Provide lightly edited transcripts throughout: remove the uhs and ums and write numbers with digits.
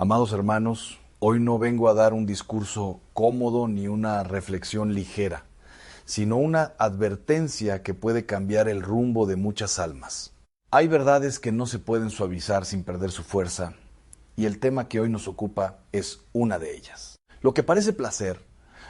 Amados hermanos, hoy no vengo a dar un discurso cómodo ni una reflexión ligera, sino una advertencia que puede cambiar el rumbo de muchas almas. Hay verdades que no se pueden suavizar sin perder su fuerza, y el tema que hoy nos ocupa es una de ellas. Lo que parece placer,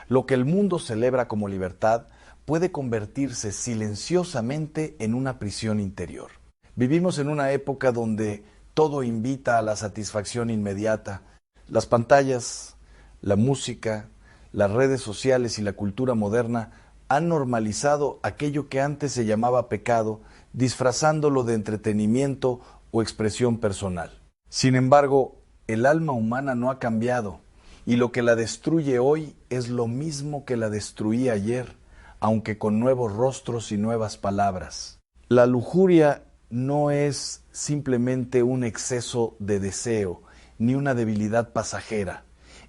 lo que el mundo celebra como libertad, puede convertirse silenciosamente en una prisión interior. Vivimos en una época donde todo invita a la satisfacción inmediata. Las pantallas, la música, las redes sociales y la cultura moderna han normalizado aquello que antes se llamaba pecado, disfrazándolo de entretenimiento o expresión personal. Sin embargo, el alma humana no ha cambiado, y lo que la destruye hoy es lo mismo que la destruía ayer, aunque con nuevos rostros y nuevas palabras. La lujuria no es simplemente un exceso de deseo, ni una debilidad pasajera.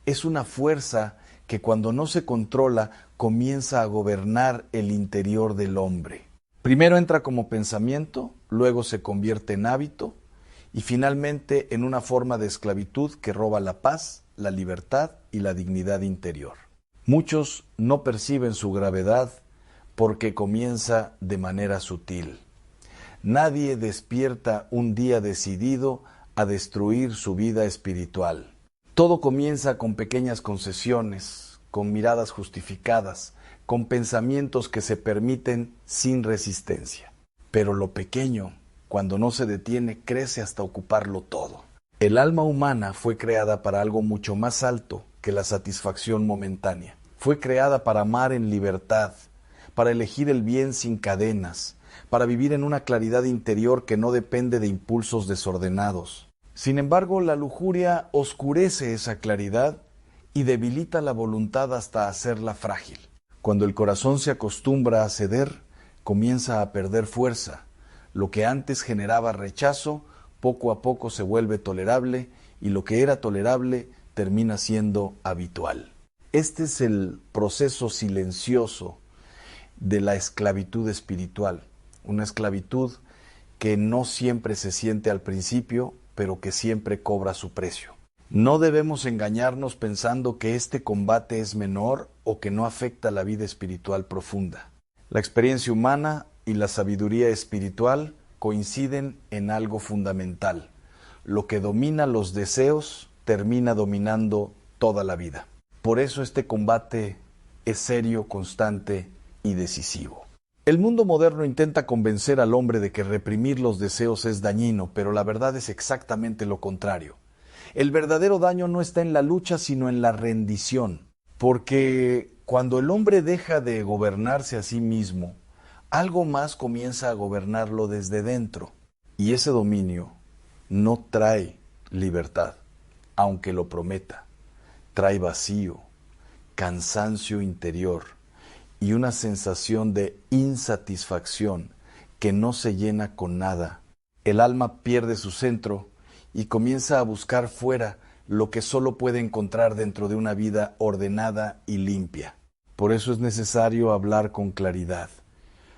Es una fuerza que cuando no se controla comienza a gobernar el interior del hombre. Primero entra como pensamiento, luego se convierte en hábito y finalmente en una forma de esclavitud que roba la paz, la libertad y la dignidad interior. Muchos no perciben su gravedad porque comienza de manera sutil. Nadie despierta un día decidido a destruir su vida espiritual. Todo comienza con pequeñas concesiones, con miradas justificadas, con pensamientos que se permiten sin resistencia. Pero lo pequeño, cuando no se detiene, crece hasta ocuparlo todo. El alma humana fue creada para algo mucho más alto que la satisfacción momentánea. Fue creada para amar en libertad, para elegir el bien sin cadenas, para vivir en una claridad interior que no depende de impulsos desordenados. Sin embargo, la lujuria oscurece esa claridad y debilita la voluntad hasta hacerla frágil. Cuando el corazón se acostumbra a ceder, comienza a perder fuerza. Lo que antes generaba rechazo, poco a poco se vuelve tolerable, y lo que era tolerable termina siendo habitual. Este es el proceso silencioso de la esclavitud espiritual, una esclavitud que no siempre se siente al principio, pero que siempre cobra su precio. No debemos engañarnos pensando que este combate es menor o que no afecta la vida espiritual profunda. La experiencia humana y la sabiduría espiritual coinciden en algo fundamental. Lo que domina los deseos termina dominando toda la vida. Por eso este combate es serio, constante y decisivo. El mundo moderno intenta convencer al hombre de que reprimir los deseos es dañino, pero la verdad es exactamente lo contrario. El verdadero daño no está en la lucha, sino en la rendición. Porque cuando el hombre deja de gobernarse a sí mismo, algo más comienza a gobernarlo desde dentro. Y ese dominio no trae libertad, aunque lo prometa. Trae vacío, cansancio interior y una sensación de insatisfacción que no se llena con nada. El alma pierde su centro y comienza a buscar fuera lo que solo puede encontrar dentro de una vida ordenada y limpia. Por eso es necesario hablar con claridad.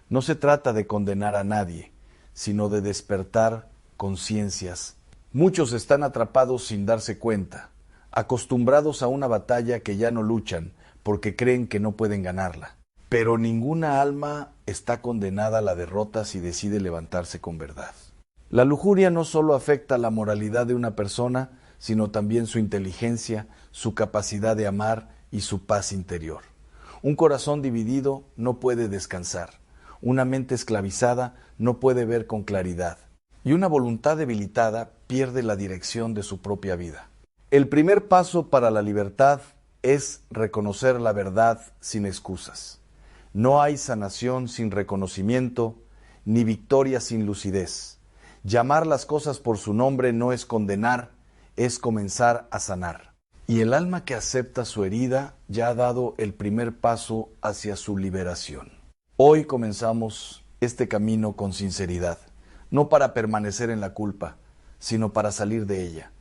No se trata de condenar a nadie, sino de despertar conciencias. Muchos están atrapados sin darse cuenta, acostumbrados a una batalla que ya no luchan porque creen que no pueden ganarla. Pero ninguna alma está condenada a la derrota si decide levantarse con verdad. La lujuria no solo afecta la moralidad de una persona, sino también su inteligencia, su capacidad de amar y su paz interior. Un corazón dividido no puede descansar. Una mente esclavizada no puede ver con claridad. Y una voluntad debilitada pierde la dirección de su propia vida. El primer paso para la libertad es reconocer la verdad sin excusas. No hay sanación sin reconocimiento, ni victoria sin lucidez. Llamar las cosas por su nombre no es condenar, es comenzar a sanar. Y el alma que acepta su herida ya ha dado el primer paso hacia su liberación. Hoy comenzamos este camino con sinceridad, no para permanecer en la culpa, sino para salir de ella,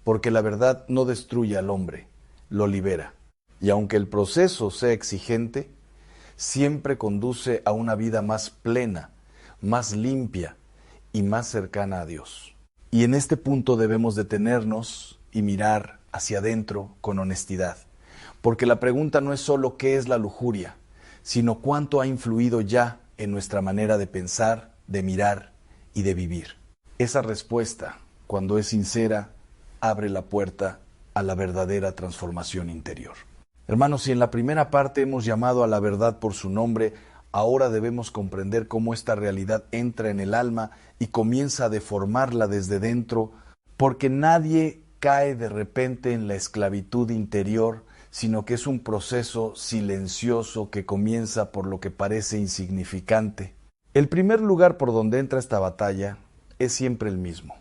porque la verdad no destruye al hombre, lo libera. Y aunque el proceso sea exigente, siempre conduce a una vida más plena, más limpia y más cercana a Dios. Y en este punto debemos detenernos y mirar hacia adentro con honestidad. Porque la pregunta no es solo qué es la lujuria, sino cuánto ha influido ya en nuestra manera de pensar, de mirar y de vivir. Esa respuesta, cuando es sincera, abre la puerta a la verdadera transformación interior. Hermanos, si en la primera parte hemos llamado a la verdad por su nombre, ahora debemos comprender cómo esta realidad entra en el alma y comienza a deformarla desde dentro, porque nadie cae de repente en la esclavitud interior, sino que es un proceso silencioso que comienza por lo que parece insignificante. El primer lugar por donde entra esta batalla es siempre el mismo: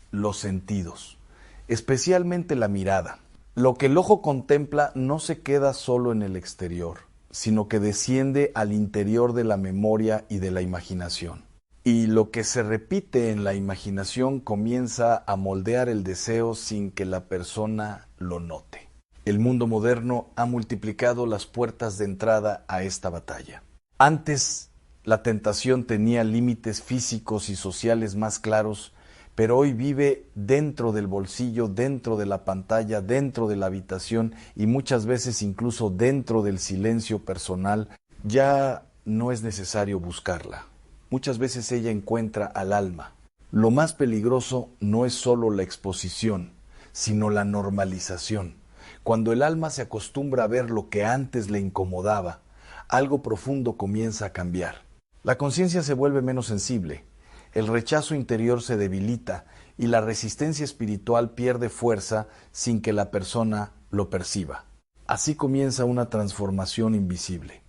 los sentidos, especialmente la mirada. Lo que el ojo contempla no se queda solo en el exterior, sino que desciende al interior de la memoria y de la imaginación. Y lo que se repite en la imaginación comienza a moldear el deseo sin que la persona lo note. El mundo moderno ha multiplicado las puertas de entrada a esta batalla. Antes, la tentación tenía límites físicos y sociales más claros, pero hoy vive dentro del bolsillo, dentro de la pantalla, dentro de la habitación y muchas veces incluso dentro del silencio personal. Ya no es necesario buscarla. Muchas veces ella encuentra al alma. Lo más peligroso no es solo la exposición, sino la normalización. Cuando el alma se acostumbra a ver lo que antes le incomodaba, algo profundo comienza a cambiar. La conciencia se vuelve menos sensible, el rechazo interior se debilita y la resistencia espiritual pierde fuerza sin que la persona lo perciba. Así comienza una transformación invisible.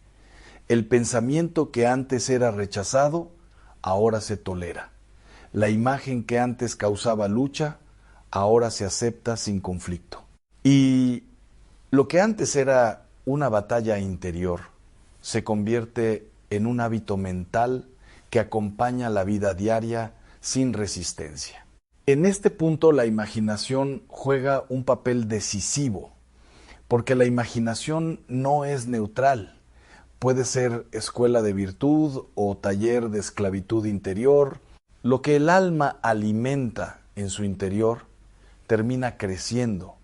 El pensamiento que antes era rechazado, ahora se tolera. La imagen que antes causaba lucha, ahora se acepta sin conflicto. Y lo que antes era una batalla interior, se convierte en un hábito mental que acompaña la vida diaria sin resistencia. En este punto la imaginación juega un papel decisivo, porque la imaginación no es neutral. Puede ser escuela de virtud o taller de esclavitud interior. Lo que el alma alimenta en su interior termina creciendo,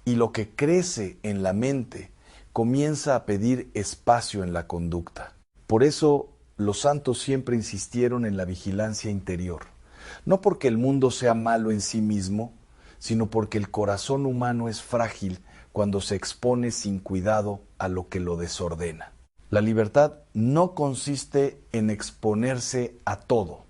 y lo que crece en la mente comienza a pedir espacio en la conducta. Por eso los santos siempre insistieron en la vigilancia interior, no porque el mundo sea malo en sí mismo, sino porque el corazón humano es frágil cuando se expone sin cuidado a lo que lo desordena. La libertad no consiste en exponerse a todo,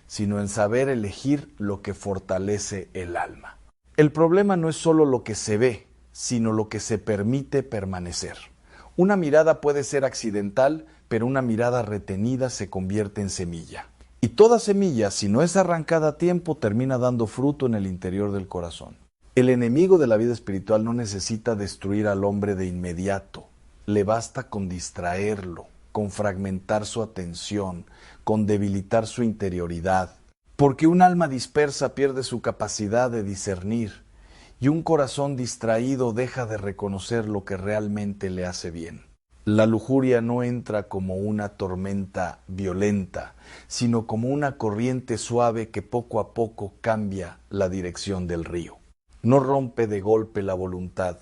sino en saber elegir lo que fortalece el alma. El problema no es solo lo que se ve, sino lo que se permite permanecer. Una mirada puede ser accidental, pero una mirada retenida se convierte en semilla. Y toda semilla, si no es arrancada a tiempo, termina dando fruto en el interior del corazón. El enemigo de la vida espiritual no necesita destruir al hombre de inmediato. Le basta con distraerlo, con fragmentar su atención, con debilitar su interioridad. Porque un alma dispersa pierde su capacidad de discernir, y un corazón distraído deja de reconocer lo que realmente le hace bien. La lujuria no entra como una tormenta violenta, sino como una corriente suave que poco a poco cambia la dirección del río. No rompe de golpe la voluntad,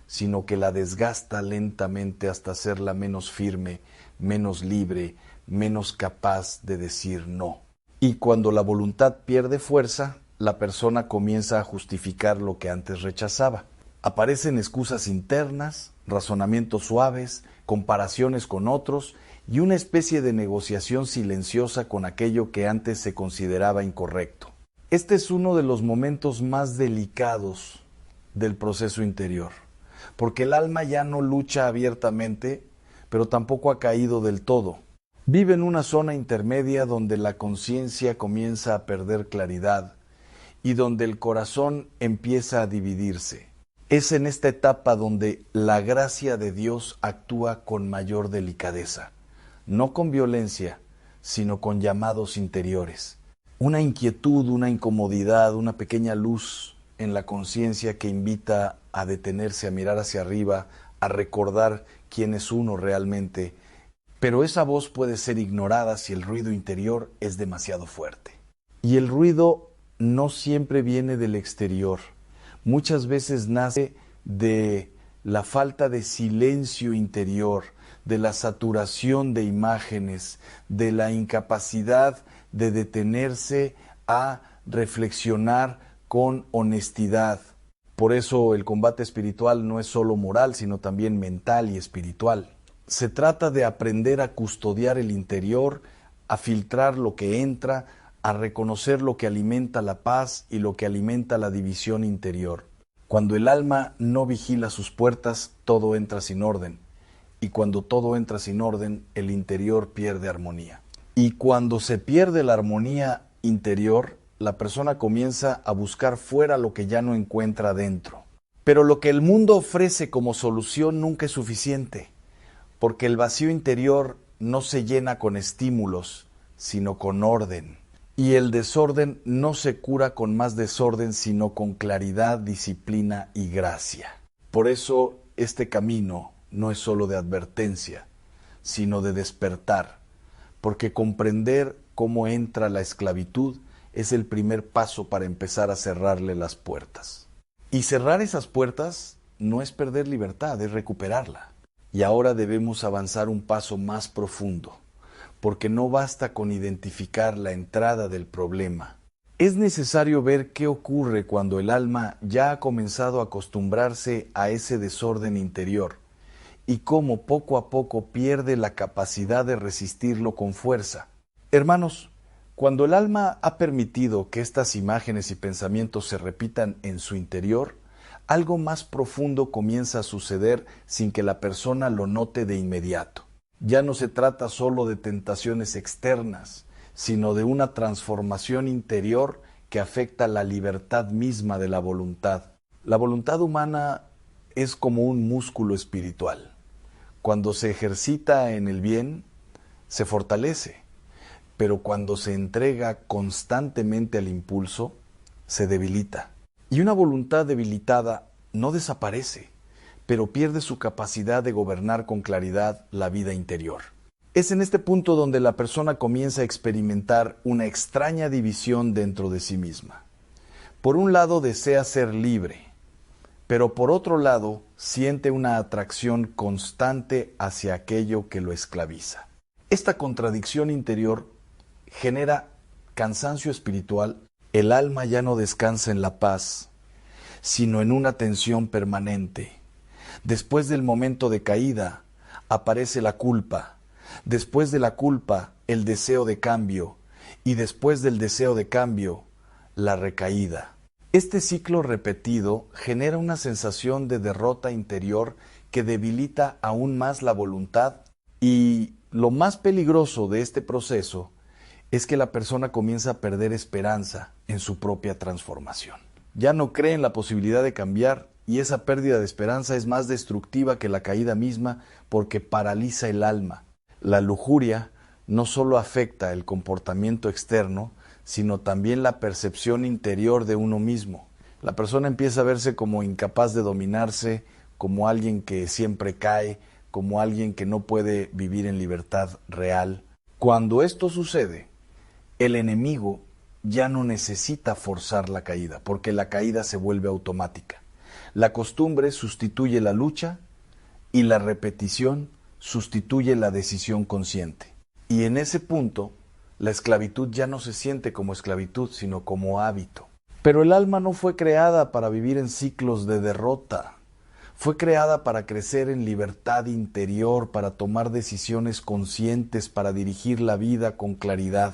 sino que la desgasta lentamente hasta hacerla menos firme, menos libre, menos capaz de decir no. Y cuando la voluntad pierde fuerza, la persona comienza a justificar lo que antes rechazaba. Aparecen excusas internas, razonamientos suaves, comparaciones con otros y una especie de negociación silenciosa con aquello que antes se consideraba incorrecto. Este es uno de los momentos más delicados del proceso interior, porque el alma ya no lucha abiertamente, pero tampoco ha caído del todo. Vive en una zona intermedia donde la conciencia comienza a perder claridad y donde el corazón empieza a dividirse. Es en esta etapa donde la gracia de Dios actúa con mayor delicadeza, no con violencia, sino con llamados interiores. Una inquietud, una incomodidad, una pequeña luz en la conciencia que invita a detenerse, a mirar hacia arriba, a recordar quién es uno realmente. Pero esa voz puede ser ignorada si el ruido interior es demasiado fuerte. Y el ruido no siempre viene del exterior. muchas veces nace de la falta de silencio interior, de la saturación de imágenes, de la incapacidad de detenerse a reflexionar con honestidad. Por eso el combate espiritual no es solo moral, sino también mental y espiritual. Se trata de aprender a custodiar el interior, a filtrar lo que entra, a reconocer lo que alimenta la paz y lo que alimenta la división interior. Cuando el alma no vigila sus puertas, todo entra sin orden. Y cuando todo entra sin orden, el interior pierde armonía. Y cuando se pierde la armonía interior, la persona comienza a buscar fuera lo que ya no encuentra dentro. Pero lo que el mundo ofrece como solución nunca es suficiente, porque el vacío interior no se llena con estímulos, sino con orden. Y el desorden no se cura con más desorden, sino con claridad, disciplina y gracia. Por eso este camino no es solo de advertencia, sino de despertar, porque comprender cómo entra la esclavitud es el primer paso para empezar a cerrarle las puertas. Y cerrar esas puertas no es perder libertad, es recuperarla. Y ahora debemos avanzar un paso más profundo, porque no basta con identificar la entrada del problema. Es necesario ver qué ocurre cuando el alma ya ha comenzado a acostumbrarse a ese desorden interior y cómo poco a poco pierde la capacidad de resistirlo con fuerza. Hermanos, cuando el alma ha permitido que estas imágenes y pensamientos se repitan en su interior, algo más profundo comienza a suceder sin que la persona lo note de inmediato. Ya no se trata solo de tentaciones externas, sino de una transformación interior que afecta la libertad misma de la voluntad. La voluntad humana es como un músculo espiritual. Cuando se ejercita en el bien, se fortalece, pero cuando se entrega constantemente al impulso, se debilita. Y una voluntad debilitada no desaparece, pero pierde su capacidad de gobernar con claridad la vida interior. Es en este punto donde la persona comienza a experimentar una extraña división dentro de sí misma. Por un lado desea ser libre, pero por otro lado siente una atracción constante hacia aquello que lo esclaviza. Esta contradicción interior genera cansancio espiritual. El alma ya no descansa en la paz, sino en una tensión permanente. Después del momento de caída, aparece la culpa. Después de la culpa, el deseo de cambio. Y después del deseo de cambio, la recaída. Este ciclo repetido genera una sensación de derrota interior que debilita aún más la voluntad. Y lo más peligroso de este proceso es que la persona comienza a perder esperanza en su propia transformación. Ya no cree en la posibilidad de cambiar y esa pérdida de esperanza es más destructiva que la caída misma porque paraliza el alma. La lujuria no solo afecta el comportamiento externo, sino también la percepción interior de uno mismo. La persona empieza a verse como incapaz de dominarse, como alguien que siempre cae, como alguien que no puede vivir en libertad real. Cuando esto sucede, el enemigo ya no necesita forzar la caída, porque la caída se vuelve automática. La costumbre sustituye la lucha y la repetición sustituye la decisión consciente. Y en ese punto, la esclavitud ya no se siente como esclavitud, sino como hábito. Pero el alma no fue creada para vivir en ciclos de derrota. Fue creada para crecer en libertad interior, para tomar decisiones conscientes, para dirigir la vida con claridad.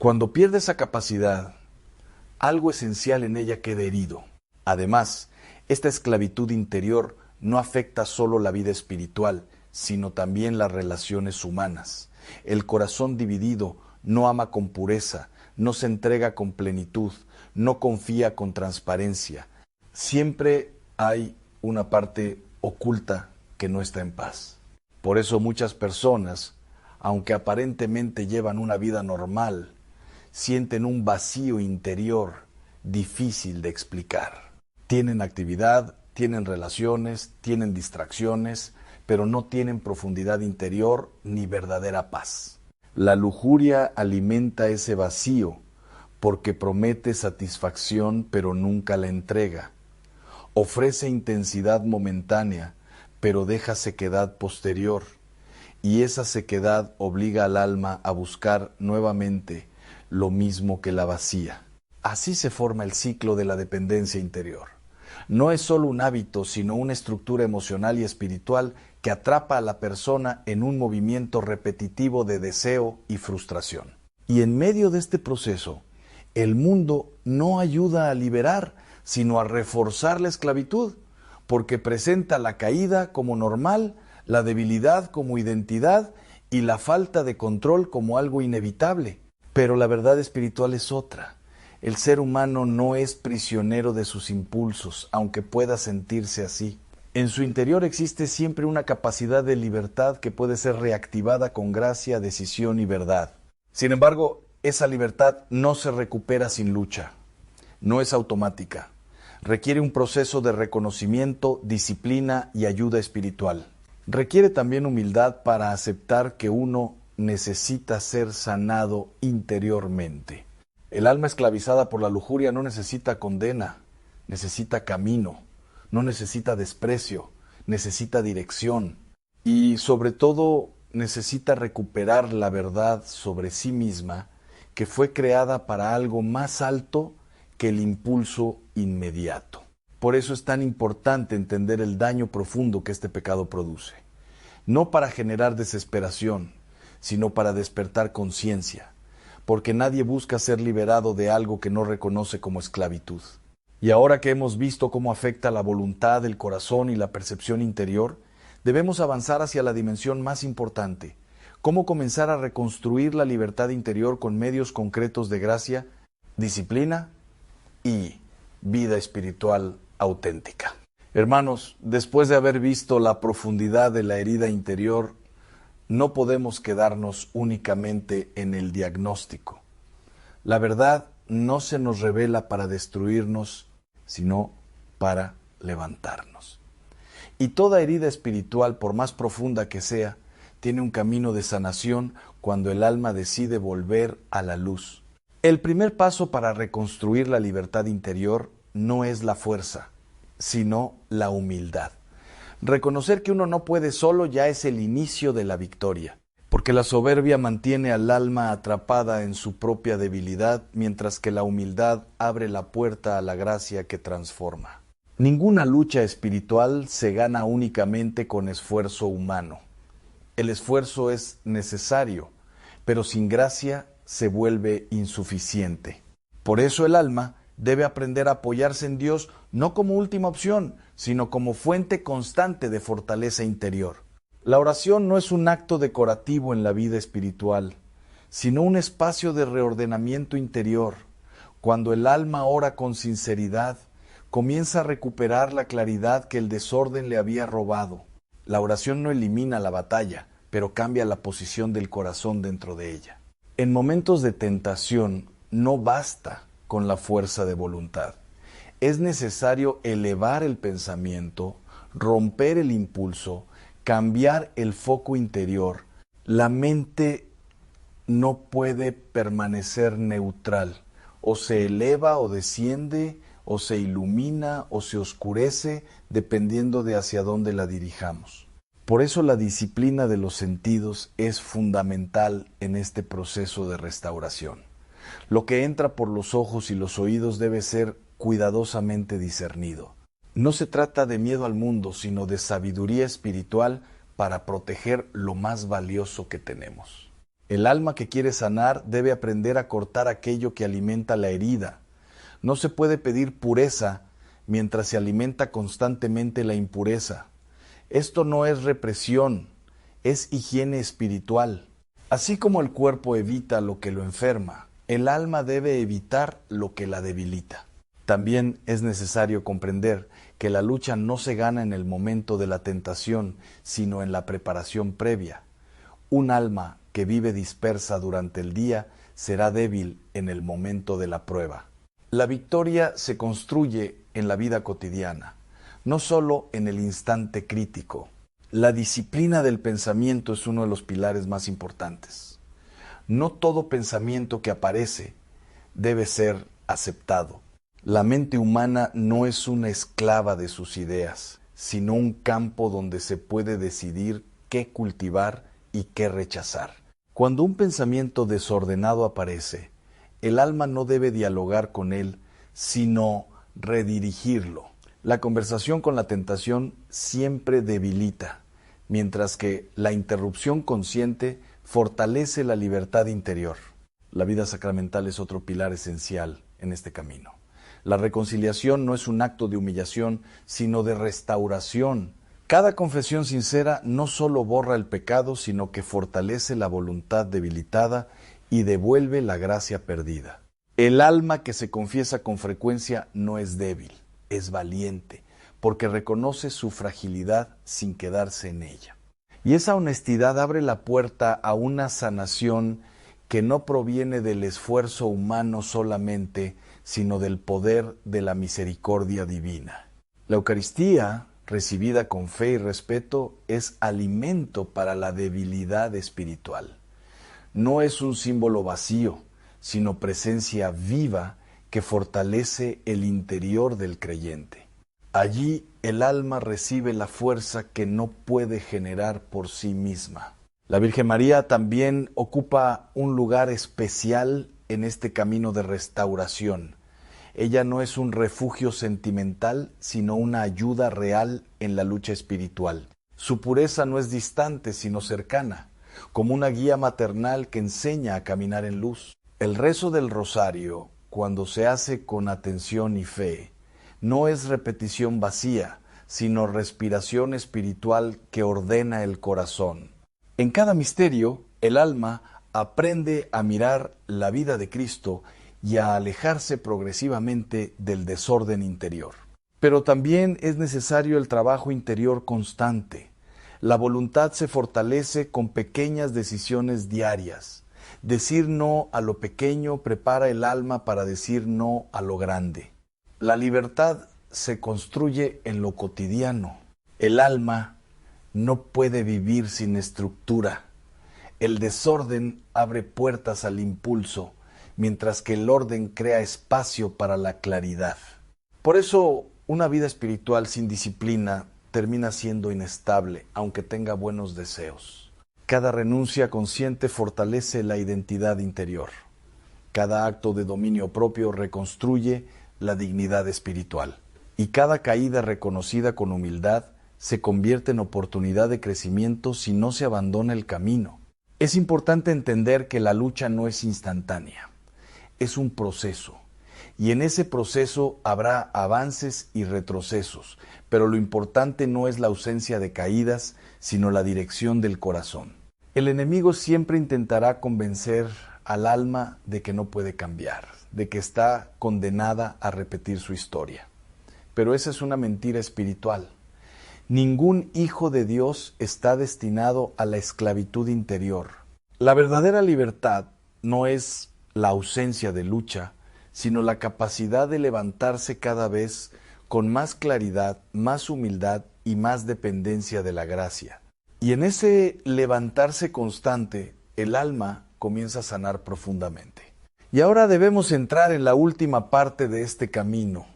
Cuando pierde esa capacidad, algo esencial en ella queda herido. Además, esta esclavitud interior no afecta solo la vida espiritual, sino también las relaciones humanas. El corazón dividido no ama con pureza, no se entrega con plenitud, no confía con transparencia. Siempre hay una parte oculta que no está en paz. Por eso muchas personas, aunque aparentemente llevan una vida normal, sienten un vacío interior difícil de explicar. Tienen actividad, tienen relaciones, tienen distracciones, pero no tienen profundidad interior ni verdadera paz. La lujuria alimenta ese vacío porque promete satisfacción pero nunca la entrega. Ofrece intensidad momentánea, pero deja sequedad posterior, y esa sequedad obliga al alma a buscar nuevamente lo mismo que la vacía. Así se forma el ciclo de la dependencia interior. No es solo un hábito, sino una estructura emocional y espiritual que atrapa a la persona en un movimiento repetitivo de deseo y frustración. Y en medio de este proceso, el mundo no ayuda a liberar, sino a reforzar la esclavitud, porque presenta la caída como normal, la debilidad como identidad y la falta de control como algo inevitable. Pero la verdad espiritual es otra. El ser humano no es prisionero de sus impulsos, aunque pueda sentirse así. En su interior existe siempre una capacidad de libertad que puede ser reactivada con gracia, decisión y verdad. Sin embargo, esa libertad no se recupera sin lucha. No es automática. Requiere un proceso de reconocimiento, disciplina y ayuda espiritual. Requiere también humildad para aceptar que uno necesita ser sanado interiormente. El alma esclavizada por la lujuria no necesita condena, necesita camino, no necesita desprecio, necesita dirección y sobre todo necesita recuperar la verdad sobre sí misma que fue creada para algo más alto que el impulso inmediato. Por eso es tan importante entender el daño profundo que este pecado produce, no para generar desesperación, sino para despertar conciencia, porque nadie busca ser liberado de algo que no reconoce como esclavitud. Y ahora que hemos visto cómo afecta la voluntad, el corazón y la percepción interior, debemos avanzar hacia la dimensión más importante, cómo comenzar a reconstruir la libertad interior con medios concretos de gracia, disciplina y vida espiritual auténtica. Hermanos, después de haber visto la profundidad de la herida interior, no podemos quedarnos únicamente en el diagnóstico. La verdad no se nos revela para destruirnos, sino para levantarnos. Y toda herida espiritual, por más profunda que sea, tiene un camino de sanación cuando el alma decide volver a la luz. El primer paso para reconstruir la libertad interior no es la fuerza, sino la humildad. Reconocer que uno no puede solo ya es el inicio de la victoria, porque la soberbia mantiene al alma atrapada en su propia debilidad, mientras que la humildad abre la puerta a la gracia que transforma. Ninguna lucha espiritual se gana únicamente con esfuerzo humano. El esfuerzo es necesario, pero sin gracia se vuelve insuficiente. Por eso el alma debe aprender a apoyarse en Dios no como última opción, sino como fuente constante de fortaleza interior. La oración no es un acto decorativo en la vida espiritual, sino un espacio de reordenamiento interior. Cuando el alma ora con sinceridad, comienza a recuperar la claridad que el desorden le había robado. La oración no elimina la batalla, pero cambia la posición del corazón dentro de ella. En momentos de tentación, no basta con la fuerza de voluntad. Es necesario elevar el pensamiento, romper el impulso, cambiar el foco interior. La mente no puede permanecer neutral. O se eleva o desciende, o se ilumina o se oscurece, dependiendo de hacia dónde la dirijamos. Por eso la disciplina de los sentidos es fundamental en este proceso de restauración. Lo que entra por los ojos y los oídos debe ser cuidadosamente discernido. No se trata de miedo al mundo, sino de sabiduría espiritual para proteger lo más valioso que tenemos. El alma que quiere sanar debe aprender a cortar aquello que alimenta la herida. No se puede pedir pureza mientras se alimenta constantemente la impureza. Esto no es represión, es higiene espiritual. Así como el cuerpo evita lo que lo enferma, el alma debe evitar lo que la debilita. También es necesario comprender que la lucha no se gana en el momento de la tentación, sino en la preparación previa. Un alma que vive dispersa durante el día será débil en el momento de la prueba. La victoria se construye en la vida cotidiana, no solo en el instante crítico. La disciplina del pensamiento es uno de los pilares más importantes. No todo pensamiento que aparece debe ser aceptado. La mente humana no es una esclava de sus ideas, sino un campo donde se puede decidir qué cultivar y qué rechazar. Cuando un pensamiento desordenado aparece, el alma no debe dialogar con él, sino redirigirlo. La conversación con la tentación siempre debilita, mientras que la interrupción consciente fortalece la libertad interior. La vida sacramental es otro pilar esencial en este camino. La reconciliación no es un acto de humillación, sino de restauración. Cada confesión sincera no solo borra el pecado, sino que fortalece la voluntad debilitada y devuelve la gracia perdida. El alma que se confiesa con frecuencia no es débil, es valiente, porque reconoce su fragilidad sin quedarse en ella. Y esa honestidad abre la puerta a una sanación que no proviene del esfuerzo humano solamente, sino del poder de la misericordia divina. La Eucaristía, recibida con fe y respeto, es alimento para la debilidad espiritual. No es un símbolo vacío, sino presencia viva que fortalece el interior del creyente. Allí el alma recibe la fuerza que no puede generar por sí misma. La Virgen María también ocupa un lugar especial en este camino de restauración. Ella no es un refugio sentimental, sino una ayuda real en la lucha espiritual. Su pureza no es distante, sino cercana, como una guía maternal que enseña a caminar en luz. El rezo del rosario, cuando se hace con atención y fe, no es repetición vacía, sino respiración espiritual que ordena el corazón. En cada misterio, el alma aprende a mirar la vida de Cristo y a alejarse progresivamente del desorden interior. Pero también es necesario el trabajo interior constante. La voluntad se fortalece con pequeñas decisiones diarias. Decir no a lo pequeño prepara el alma para decir no a lo grande. La libertad se construye en lo cotidiano. El alma no puede vivir sin estructura. El desorden abre puertas al impulso, mientras que el orden crea espacio para la claridad. Por eso, una vida espiritual sin disciplina termina siendo inestable, aunque tenga buenos deseos. Cada renuncia consciente fortalece la identidad interior. Cada acto de dominio propio reconstruye la dignidad espiritual. Y cada caída reconocida con humildad se convierte en oportunidad de crecimiento si no se abandona el camino. Es importante entender que la lucha no es instantánea, es un proceso. Y en ese proceso habrá avances y retrocesos, pero lo importante no es la ausencia de caídas, sino la dirección del corazón. El enemigo siempre intentará convencer al alma de que no puede cambiar, de que está condenada a repetir su historia. Pero esa es una mentira espiritual. Ningún hijo de Dios está destinado a la esclavitud interior. La verdadera libertad no es la ausencia de lucha, sino la capacidad de levantarse cada vez con más claridad, más humildad y más dependencia de la gracia. Y en ese levantarse constante, el alma comienza a sanar profundamente. Y ahora debemos entrar en la última parte de este camino,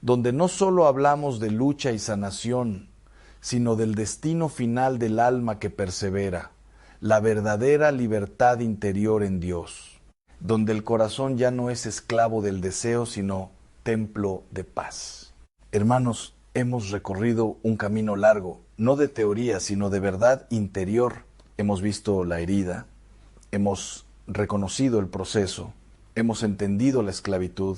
donde no solo hablamos de lucha y sanación, sino del destino final del alma que persevera, la verdadera libertad interior en Dios, donde el corazón ya no es esclavo del deseo, sino templo de paz. Hermanos, hemos recorrido un camino largo, no de teoría, sino de verdad interior. Hemos visto la herida, hemos reconocido el proceso, hemos entendido la esclavitud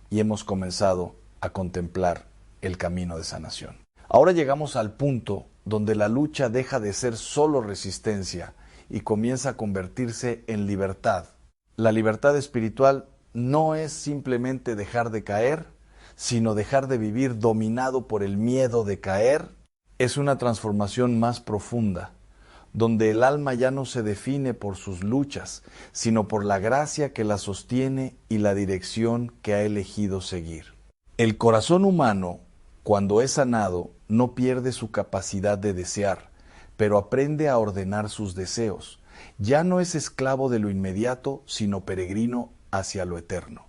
y hemos comenzado a contemplar el camino de sanación. Ahora llegamos al punto donde la lucha deja de ser solo resistencia y comienza a convertirse en libertad. La libertad espiritual no es simplemente dejar de caer, sino dejar de vivir dominado por el miedo de caer. Es una transformación más profunda, donde el alma ya no se define por sus luchas, sino por la gracia que la sostiene y la dirección que ha elegido seguir. El corazón humano, cuando es sanado, no pierde su capacidad de desear, pero aprende a ordenar sus deseos. Ya no es esclavo de lo inmediato, sino peregrino hacia lo eterno.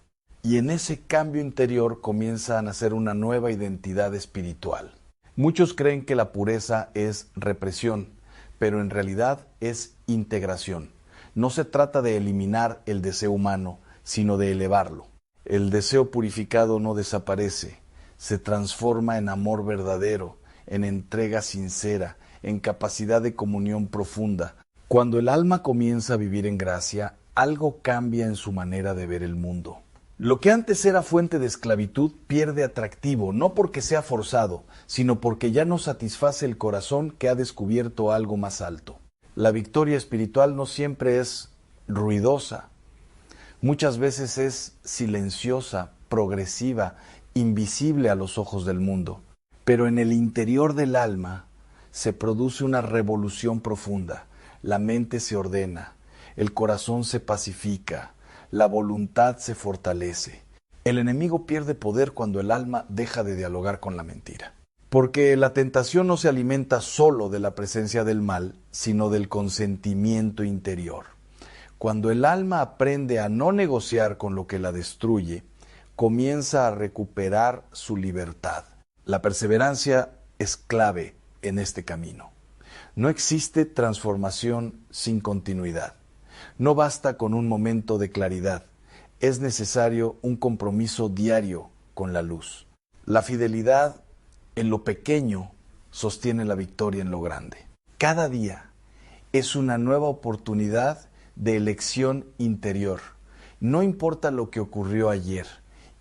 Y en ese cambio interior comienza a nacer una nueva identidad espiritual. Muchos creen que la pureza es represión, pero en realidad es integración. No se trata de eliminar el deseo humano, sino de elevarlo. El deseo purificado no desaparece, se transforma en amor verdadero, en entrega sincera, en capacidad de comunión profunda. Cuando el alma comienza a vivir en gracia, algo cambia en su manera de ver el mundo. Lo que antes era fuente de esclavitud pierde atractivo, no porque sea forzado, sino porque ya no satisface el corazón que ha descubierto algo más alto. La victoria espiritual no siempre es ruidosa, muchas veces es silenciosa, progresiva, invisible a los ojos del mundo. Pero en el interior del alma se produce una revolución profunda, la mente se ordena, el corazón se pacifica, la voluntad se fortalece. El enemigo pierde poder cuando el alma deja de dialogar con la mentira. Porque la tentación no se alimenta solo de la presencia del mal, sino del consentimiento interior. Cuando el alma aprende a no negociar con lo que la destruye, comienza a recuperar su libertad. La perseverancia es clave en este camino. No existe transformación sin continuidad. No basta con un momento de claridad, es necesario un compromiso diario con la luz. La fidelidad en lo pequeño sostiene la victoria en lo grande. Cada día es una nueva oportunidad de elección interior. No importa lo que ocurrió ayer,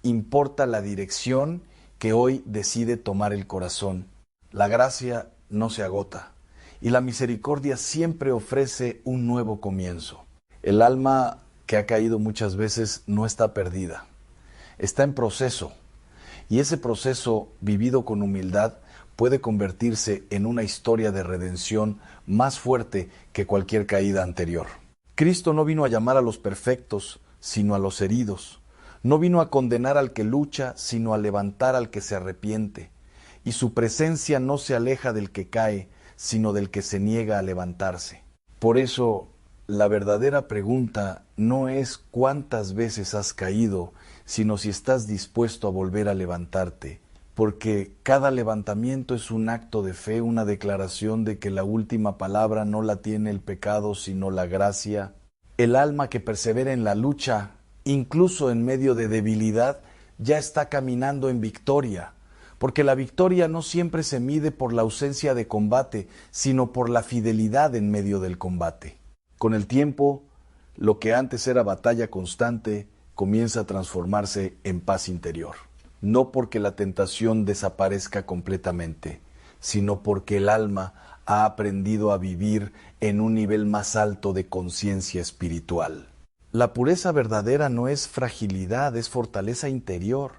importa la dirección que hoy decide tomar el corazón. La gracia no se agota y la misericordia siempre ofrece un nuevo comienzo. El alma que ha caído muchas veces no está perdida, está en proceso, y ese proceso vivido con humildad puede convertirse en una historia de redención más fuerte que cualquier caída anterior. Cristo no vino a llamar a los perfectos, sino a los heridos. No vino a condenar al que lucha, sino a levantar al que se arrepiente. Y su presencia no se aleja del que cae, sino del que se niega a levantarse. Por eso, la verdadera pregunta no es cuántas veces has caído, sino si estás dispuesto a volver a levantarte, porque cada levantamiento es un acto de fe, una declaración de que la última palabra no la tiene el pecado, sino la gracia. El alma que persevera en la lucha, incluso en medio de debilidad, ya está caminando en victoria, porque la victoria no siempre se mide por la ausencia de combate, sino por la fidelidad en medio del combate. Con el tiempo, lo que antes era batalla constante comienza a transformarse en paz interior. No porque la tentación desaparezca completamente, sino porque el alma ha aprendido a vivir en un nivel más alto de conciencia espiritual. La pureza verdadera no es fragilidad, es fortaleza interior.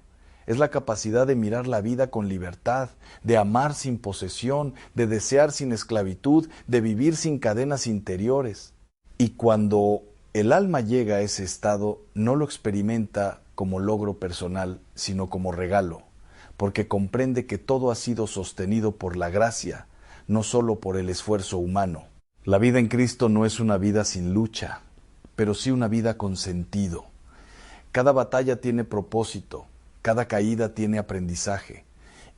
Es la capacidad de mirar la vida con libertad, de amar sin posesión, de desear sin esclavitud, de vivir sin cadenas interiores. Y cuando el alma llega a ese estado, no lo experimenta como logro personal, sino como regalo, porque comprende que todo ha sido sostenido por la gracia, no solo por el esfuerzo humano. La vida en Cristo no es una vida sin lucha, pero sí una vida con sentido. Cada batalla tiene propósito, cada caída tiene aprendizaje,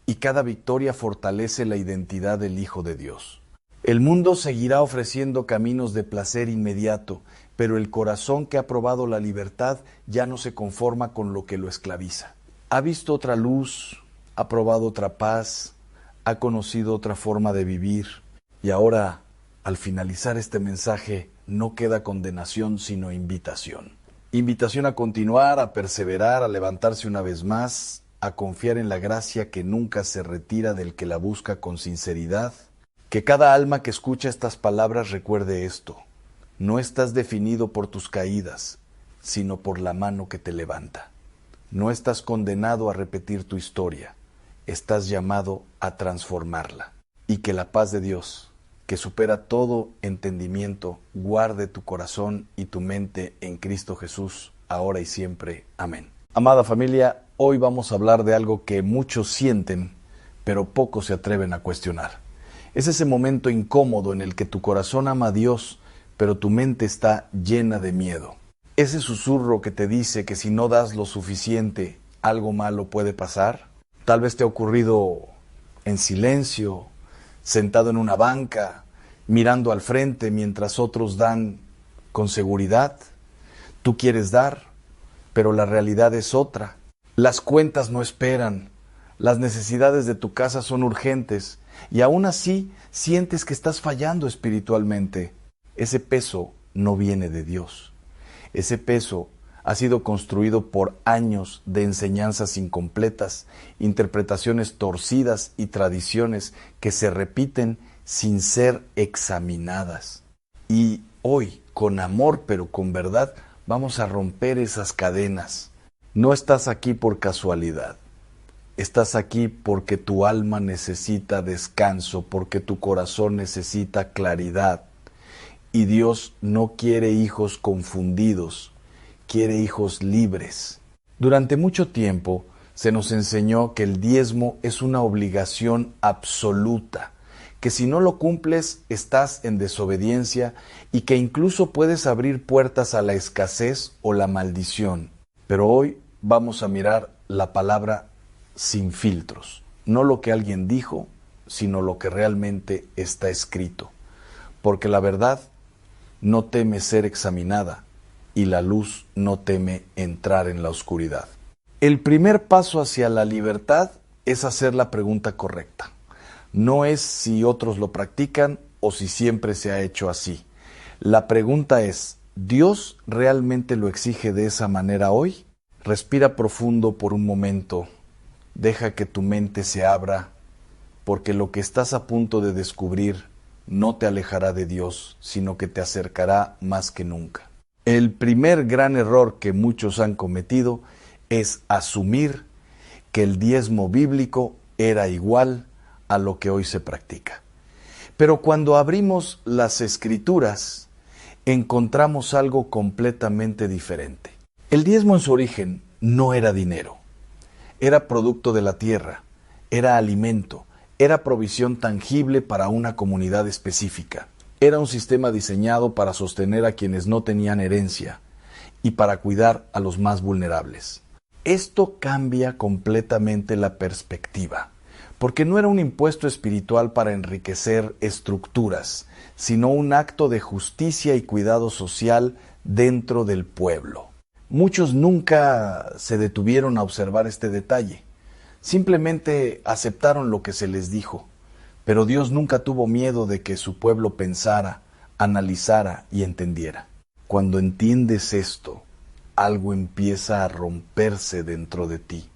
y cada victoria fortalece la identidad del Hijo de Dios. El mundo seguirá ofreciendo caminos de placer inmediato, pero el corazón que ha probado la libertad ya no se conforma con lo que lo esclaviza. Ha visto otra luz, ha probado otra paz, ha conocido otra forma de vivir, y ahora, al finalizar este mensaje, no queda condenación sino invitación. Invitación a continuar, a perseverar, a levantarse una vez más, a confiar en la gracia que nunca se retira del que la busca con sinceridad. Que cada alma que escucha estas palabras recuerde esto: no estás definido por tus caídas, sino por la mano que te levanta. No estás condenado a repetir tu historia, estás llamado a transformarla. Y que la paz de Dios, que supera todo entendimiento, guarde tu corazón y tu mente en Cristo Jesús, ahora y siempre. Amén. Amada familia, hoy vamos a hablar de algo que muchos sienten, pero pocos se atreven a cuestionar. Es ese momento incómodo en el que tu corazón ama a Dios, pero tu mente está llena de miedo. Ese susurro que te dice que si no das lo suficiente, algo malo puede pasar. Tal vez te ha ocurrido en silencio, sentado en una banca, mirando al frente mientras otros dan con seguridad. Tú quieres dar, pero la realidad es otra. Las cuentas no esperan, las necesidades de tu casa son urgentes y aún así sientes que estás fallando espiritualmente. Ese peso no viene de Dios. Ese peso ha sido construido por años de enseñanzas incompletas, interpretaciones torcidas y tradiciones que se repiten sin ser examinadas. Y hoy, con amor pero con verdad, vamos a romper esas cadenas. No estás aquí por casualidad. Estás aquí porque tu alma necesita descanso, porque tu corazón necesita claridad. Y Dios no quiere hijos confundidos, quiere hijos libres. Durante mucho tiempo se nos enseñó que el diezmo es una obligación absoluta, que si no lo cumples estás en desobediencia y que incluso puedes abrir puertas a la escasez o la maldición. Pero hoy vamos a mirar la palabra sin filtros, no lo que alguien dijo, sino lo que realmente está escrito, porque la verdad no teme ser examinada y la luz no teme entrar en la oscuridad. El primer paso hacia la libertad es hacer la pregunta correcta. No es si otros lo practican o si siempre se ha hecho así. La pregunta es, ¿Dios realmente lo exige de esa manera hoy? Respira profundo por un momento. Deja que tu mente se abra, porque lo que estás a punto de descubrir no te alejará de Dios, sino que te acercará más que nunca. El primer gran error que muchos han cometido es asumir que el diezmo bíblico era igual a lo que hoy se practica. Pero cuando abrimos las Escrituras, encontramos algo completamente diferente. El diezmo en su origen no era dinero, era producto de la tierra, era alimento, era provisión tangible para una comunidad específica. Era un sistema diseñado para sostener a quienes no tenían herencia y para cuidar a los más vulnerables. Esto cambia completamente la perspectiva, porque no era un impuesto espiritual para enriquecer estructuras, sino un acto de justicia y cuidado social dentro del pueblo. Muchos nunca se detuvieron a observar este detalle. Simplemente aceptaron lo que se les dijo, pero Dios nunca tuvo miedo de que su pueblo pensara, analizara y entendiera. Cuando entiendes esto, algo empieza a romperse dentro de ti.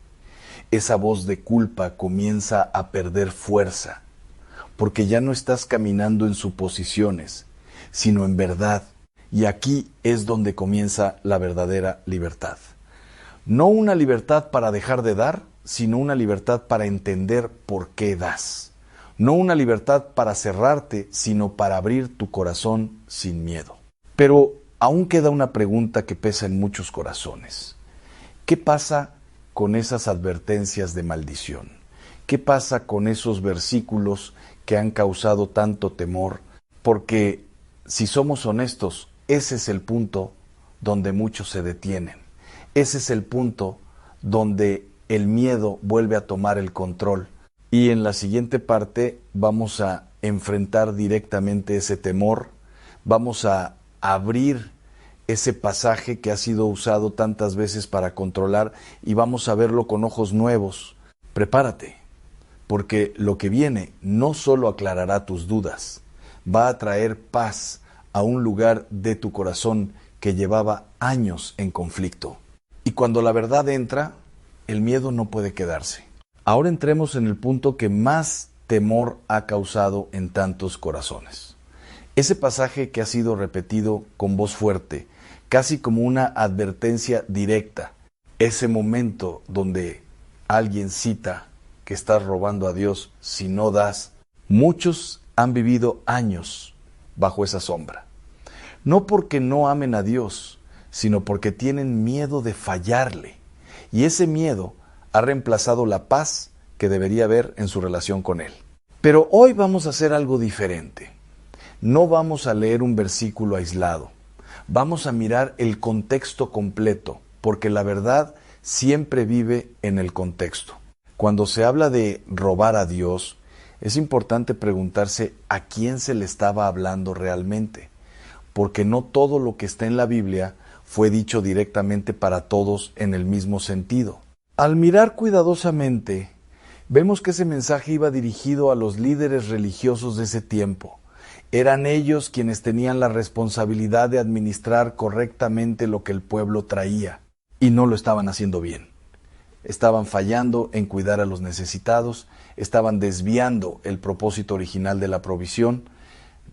Esa voz de culpa comienza a perder fuerza, porque ya no estás caminando en suposiciones, sino en verdad. Y aquí es donde comienza la verdadera libertad. No una libertad para dejar de dar, sino una libertad para entender por qué das. No una libertad para cerrarte, sino para abrir tu corazón sin miedo. Pero aún queda una pregunta que pesa en muchos corazones. ¿Qué pasa con esas advertencias de maldición? ¿Qué pasa con esos versículos que han causado tanto temor? Porque, si somos honestos, ese es el punto donde muchos se detienen. Ese es el punto donde el miedo vuelve a tomar el control. Y en la siguiente parte vamos a enfrentar directamente ese temor, vamos a abrir ese pasaje que ha sido usado tantas veces para controlar y vamos a verlo con ojos nuevos. Prepárate, porque lo que viene no solo aclarará tus dudas, va a traer paz a un lugar de tu corazón que llevaba años en conflicto. Y cuando la verdad entra, el miedo no puede quedarse. Ahora entremos en el punto que más temor ha causado en tantos corazones. Ese pasaje que ha sido repetido con voz fuerte, casi como una advertencia directa. Ese momento donde alguien cita que estás robando a Dios si no das. Muchos han vivido años bajo esa sombra. No porque no amen a Dios, sino porque tienen miedo de fallarle. Y ese miedo ha reemplazado la paz que debería haber en su relación con Él. Pero hoy vamos a hacer algo diferente. No vamos a leer un versículo aislado. Vamos a mirar el contexto completo, porque la verdad siempre vive en el contexto. Cuando se habla de robar a Dios, es importante preguntarse a quién se le estaba hablando realmente, porque no todo lo que está en la Biblia fue dicho directamente para todos en el mismo sentido. Al mirar cuidadosamente, vemos que ese mensaje iba dirigido a los líderes religiosos de ese tiempo. Eran ellos quienes tenían la responsabilidad de administrar correctamente lo que el pueblo traía, y no lo estaban haciendo bien. Estaban fallando en cuidar a los necesitados, estaban desviando el propósito original de la provisión,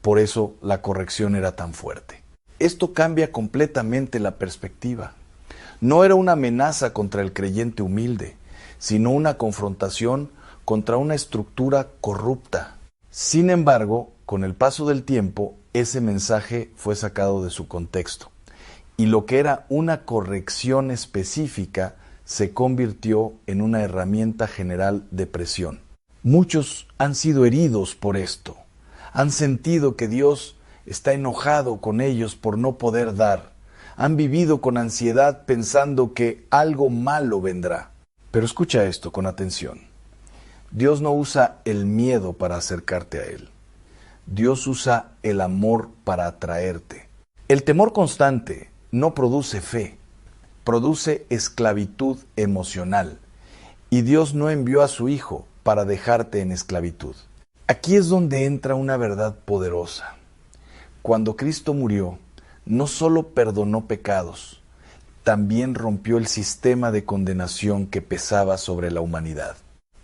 por eso la corrección era tan fuerte. Esto cambia completamente la perspectiva. No era una amenaza contra el creyente humilde, sino una confrontación contra una estructura corrupta. Sin embargo, con el paso del tiempo, ese mensaje fue sacado de su contexto, y lo que era una corrección específica se convirtió en una herramienta general de presión. Muchos han sido heridos por esto, han sentido que Dios está enojado con ellos por no poder dar, han vivido con ansiedad pensando que algo malo vendrá. Pero escucha esto con atención. Dios no usa el miedo para acercarte a Él. Dios usa el amor para atraerte. El temor constante no produce fe, produce esclavitud emocional. Y Dios no envió a su Hijo para dejarte en esclavitud. Aquí es donde entra una verdad poderosa. Cuando Cristo murió, no solo perdonó pecados, también rompió el sistema de condenación que pesaba sobre la humanidad.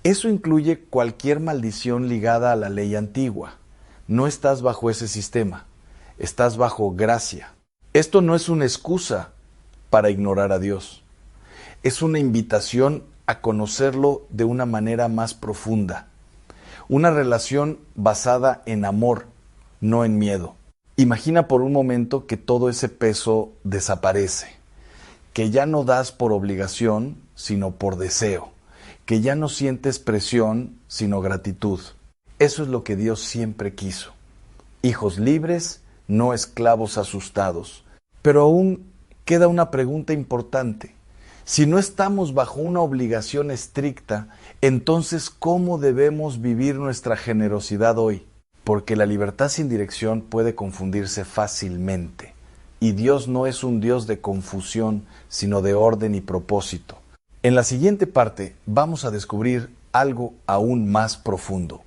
Eso incluye cualquier maldición ligada a la ley antigua. No estás bajo ese sistema, estás bajo gracia. Esto no es una excusa para ignorar a Dios. Es una invitación a conocerlo de una manera más profunda. Una relación basada en amor, no en miedo. Imagina por un momento que todo ese peso desaparece, que ya no das por obligación, sino por deseo, que ya no sientes presión, sino gratitud. Eso es lo que Dios siempre quiso. Hijos libres, no esclavos asustados. Pero aún queda una pregunta importante. Si no estamos bajo una obligación estricta, entonces ¿cómo debemos vivir nuestra generosidad hoy? Porque la libertad sin dirección puede confundirse fácilmente. Y Dios no es un Dios de confusión, sino de orden y propósito. En la siguiente parte vamos a descubrir algo aún más profundo.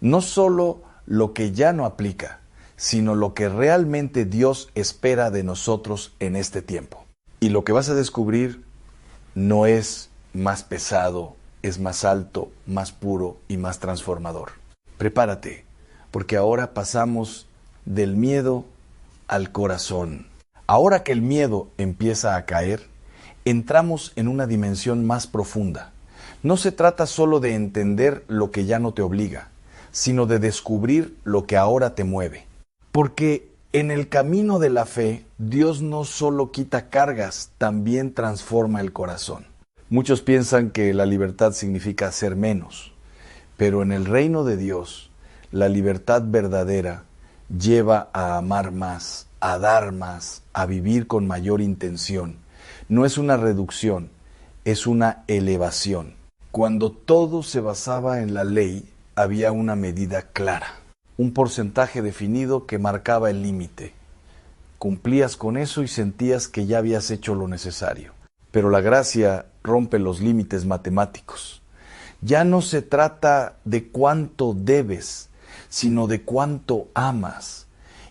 No solo lo que ya no aplica, sino lo que realmente Dios espera de nosotros en este tiempo. Y lo que vas a descubrir no es más pesado, es más alto, más puro y más transformador. Prepárate, porque ahora pasamos del miedo al corazón. Ahora que el miedo empieza a caer, entramos en una dimensión más profunda. No se trata solo de entender lo que ya no te obliga, sino de descubrir lo que ahora te mueve. Porque en el camino de la fe, Dios no solo quita cargas, también transforma el corazón. Muchos piensan que la libertad significa hacer menos, pero en el reino de Dios, la libertad verdadera lleva a amar más, a dar más, a vivir con mayor intención. No es una reducción, es una elevación. Cuando todo se basaba en la ley, había una medida clara, un porcentaje definido que marcaba el límite. Cumplías con eso y sentías que ya habías hecho lo necesario. Pero la gracia rompe los límites matemáticos. Ya no se trata de cuánto debes, sino de cuánto amas.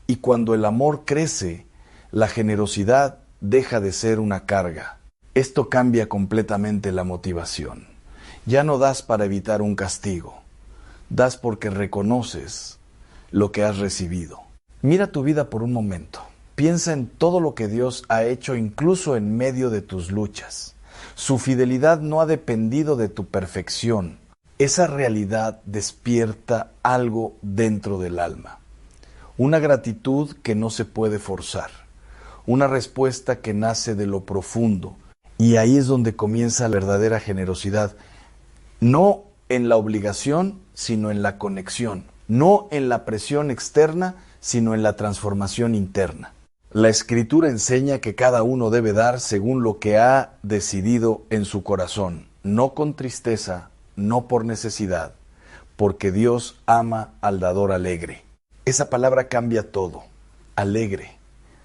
Y cuando el amor crece, la generosidad deja de ser una carga. Esto cambia completamente la motivación. Ya no das para evitar un castigo. Das porque reconoces lo que has recibido. Mira tu vida por un momento. Piensa en todo lo que Dios ha hecho incluso en medio de tus luchas. Su fidelidad no ha dependido de tu perfección. Esa realidad despierta algo dentro del alma. Una gratitud que no se puede forzar. Una respuesta que nace de lo profundo. Y ahí es donde comienza la verdadera generosidad. No en la obligación, sino en la conexión. No en la presión externa, sino en la transformación interna. La Escritura enseña que cada uno debe dar según lo que ha decidido en su corazón, no con tristeza, no por necesidad, porque Dios ama al dador alegre. Esa palabra cambia todo. Alegre,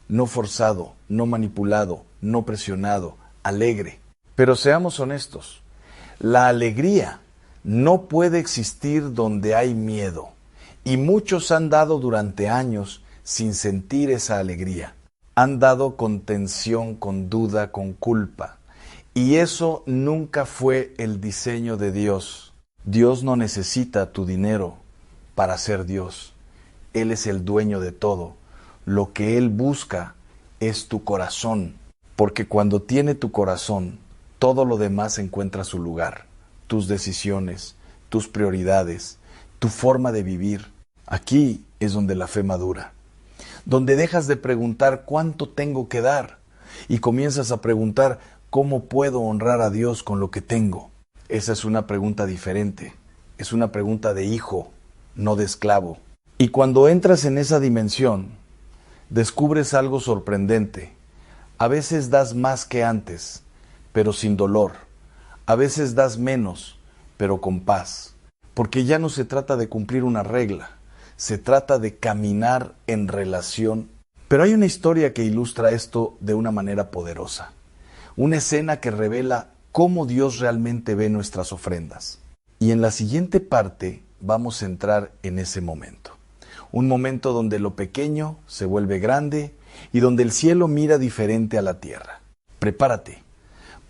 no forzado, no manipulado, no presionado, alegre. Pero seamos honestos, la alegría no puede existir donde hay miedo, y muchos han dado durante años sin sentir esa alegría. Han dado con tensión, con duda, con culpa. Y eso nunca fue el diseño de Dios. Dios no necesita tu dinero para ser Dios. Él es el dueño de todo. Lo que Él busca es tu corazón. Porque cuando tiene tu corazón, todo lo demás encuentra su lugar. Tus decisiones, tus prioridades, tu forma de vivir. Aquí es donde la fe madura. Donde dejas de preguntar cuánto tengo que dar y comienzas a preguntar cómo puedo honrar a Dios con lo que tengo. Esa es una pregunta diferente, es una pregunta de hijo, no de esclavo. Y cuando entras en esa dimensión, descubres algo sorprendente. A veces das más que antes, pero sin dolor. A veces das menos, pero con paz. Porque ya no se trata de cumplir una regla. Se trata de caminar en relación. Pero hay una historia que ilustra esto de una manera poderosa. Una escena que revela cómo Dios realmente ve nuestras ofrendas. Y en la siguiente parte vamos a entrar en ese momento. Un momento donde lo pequeño se vuelve grande y donde el cielo mira diferente a la tierra. Prepárate,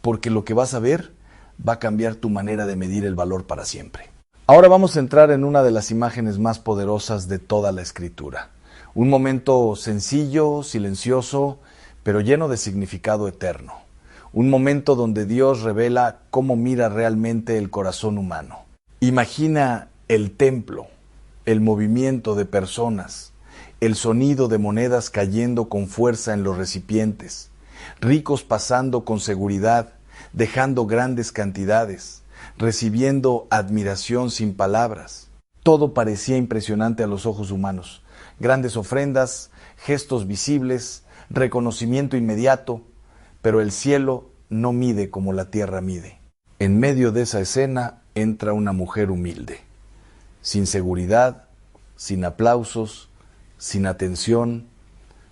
porque lo que vas a ver va a cambiar tu manera de medir el valor para siempre. Ahora vamos a entrar en una de las imágenes más poderosas de toda la Escritura. Un momento sencillo, silencioso, pero lleno de significado eterno. Un momento donde Dios revela cómo mira realmente el corazón humano. Imagina el templo, el movimiento de personas, el sonido de monedas cayendo con fuerza en los recipientes, ricos pasando con seguridad, dejando grandes cantidades, recibiendo admiración sin palabras. Todo parecía impresionante a los ojos humanos. Grandes ofrendas, gestos visibles, reconocimiento inmediato, pero el cielo no mide como la tierra mide. En medio de esa escena entra una mujer humilde, sin seguridad, sin aplausos, sin atención,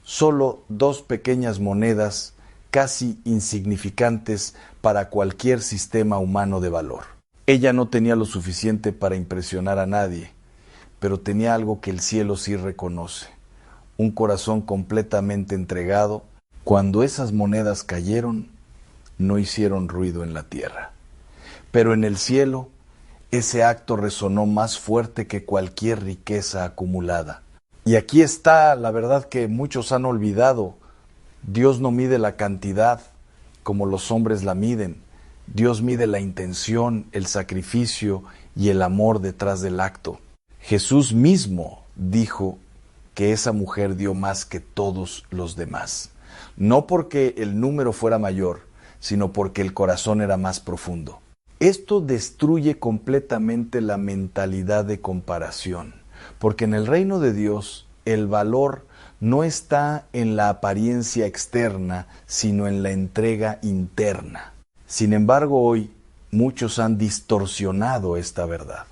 solo 2 pequeñas monedas casi insignificantes para cualquier sistema humano de valor. Ella no tenía lo suficiente para impresionar a nadie, pero tenía algo que el cielo sí reconoce, un corazón completamente entregado. Cuando esas monedas cayeron, no hicieron ruido en la tierra, pero en el cielo, ese acto resonó más fuerte que cualquier riqueza acumulada. Y aquí está la verdad que muchos han olvidado. Dios no mide la cantidad como los hombres la miden. Dios mide la intención, el sacrificio y el amor detrás del acto. Jesús mismo dijo que esa mujer dio más que todos los demás. No porque el número fuera mayor, sino porque el corazón era más profundo. Esto destruye completamente la mentalidad de comparación, porque en el reino de Dios el valor no está en la apariencia externa, sino en la entrega interna. Sin embargo, hoy muchos han distorsionado esta verdad.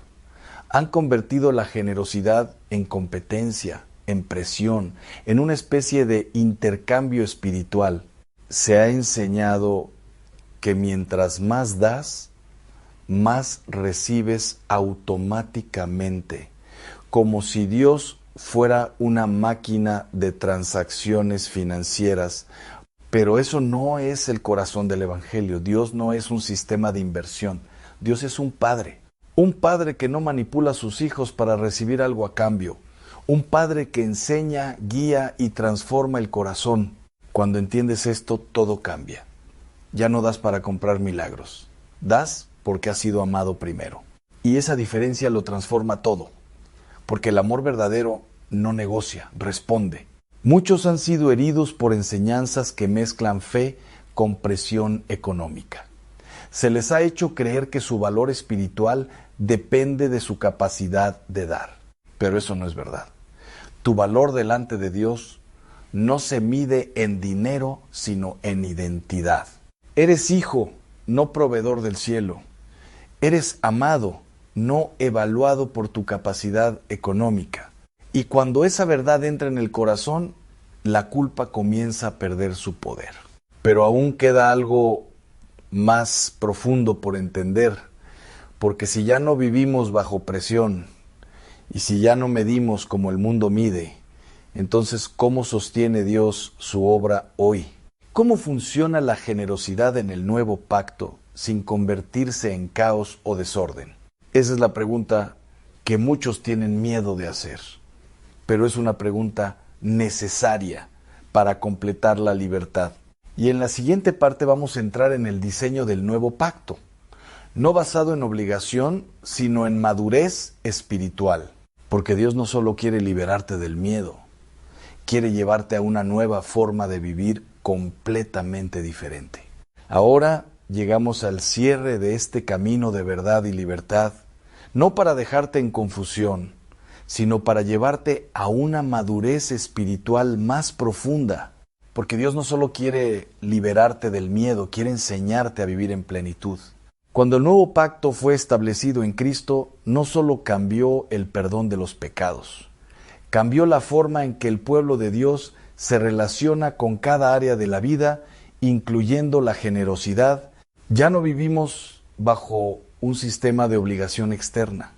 Han convertido la generosidad en competencia, en presión, en una especie de intercambio espiritual. Se ha enseñado que mientras más das, más recibes automáticamente, como si Dios fuera una máquina de transacciones financieras. Pero eso no es el corazón del Evangelio. Dios no es un sistema de inversión. Dios es un padre que no manipula a sus hijos para recibir algo a cambio. Un padre que enseña, guía y transforma el corazón. Cuando entiendes esto, todo cambia. Ya no das para comprar milagros. Das porque has sido amado primero. Y esa diferencia lo transforma todo. Porque el amor verdadero no negocia, responde. Muchos han sido heridos por enseñanzas que mezclan fe con presión económica. Se les ha hecho creer que su valor espiritual depende de su capacidad de dar. Pero eso no es verdad. Tu valor delante de Dios no se mide en dinero, sino en identidad. Eres hijo, no proveedor del cielo. Eres amado, no evaluado por tu capacidad económica. Y cuando esa verdad entra en el corazón, la culpa comienza a perder su poder. Pero aún queda algo más profundo por entender, porque si ya no vivimos bajo presión y si ya no medimos como el mundo mide, entonces ¿cómo sostiene Dios su obra hoy? ¿Cómo funciona la generosidad en el nuevo pacto sin convertirse en caos o desorden? Esa es la pregunta que muchos tienen miedo de hacer, pero es una pregunta necesaria para completar la libertad. Y en la siguiente parte vamos a entrar en el diseño del nuevo pacto, no basado en obligación, sino en madurez espiritual, porque Dios no solo quiere liberarte del miedo, quiere llevarte a una nueva forma de vivir completamente diferente. Ahora llegamos al cierre de este camino de verdad y libertad, no para dejarte en confusión, sino para llevarte a una madurez espiritual más profunda, porque Dios no solo quiere liberarte del miedo, quiere enseñarte a vivir en plenitud. Cuando el nuevo pacto fue establecido en Cristo, no solo cambió el perdón de los pecados, cambió la forma en que el pueblo de Dios se relaciona con cada área de la vida, incluyendo la generosidad. Ya no vivimos bajo un sistema de obligación externa,